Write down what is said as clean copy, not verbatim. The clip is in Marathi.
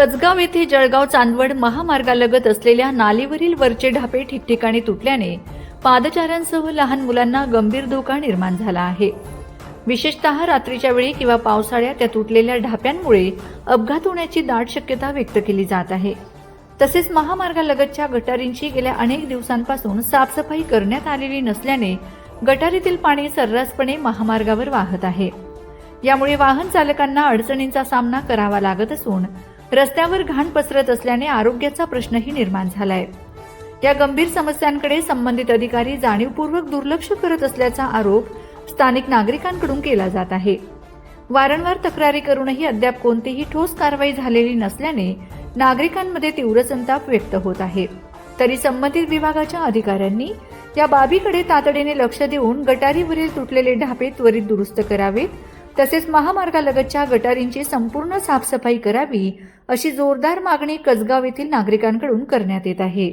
कसगाव येथे जळगाव चांदवड महामार्गालगत असलेल्या नालीवरील वरचे ढापे ठिकठिकाणी तुटल्याने पादचाऱ्यांसह लहान मुलांना गंभीर धोका निर्माण झाला आहे। विशेषतः रात्रीच्या वेळी किंवा पावसाळ्यात त्या तुटलेल्या ढाप्यांमुळे अपघात होण्याची दाट शक्यता व्यक्त केली जात आहे। तसेच महामार्गालगतच्या गटारींची गेल्या अनेक दिवसांपासून साफसफाई करण्यात आलेली नसल्याने गटारीतील पाणी सर्रासपणे महामार्गावर वाहत आहे। यामुळे वाहन चालकांना अडचणींचा सामना करावा लागत असून रस्त्यावर घाण पसरत असल्याने आरोग्याचा प्रश्नही निर्माण झालाय। या गंभीर समस्यांकडे संबंधित अधिकारी जाणीवपूर्वक दुर्लक्ष करत असल्याचा आरोप स्थानिक नागरिकांकडून केला जात आहे। वारंवार तक्रारी करूनही अद्याप कोणतीही ठोस कारवाई झालेली नसल्याने नागरिकांमध्ये तीव्र संताप व्यक्त होत आहे। तरी संबंधित विभागाच्या अधिकाऱ्यांनी या बाबीकडे तातडीने लक्ष देऊन गटारीवरील तुटलेले ढापे त्वरित दुरुस्त करावे, तसेच महामार्गालगतच्या गटारींची संपूर्ण साफसफाई करावी अशी जोरदार मागणी कसगाव येथील नागरिकांकडून करण्यात येत आहे।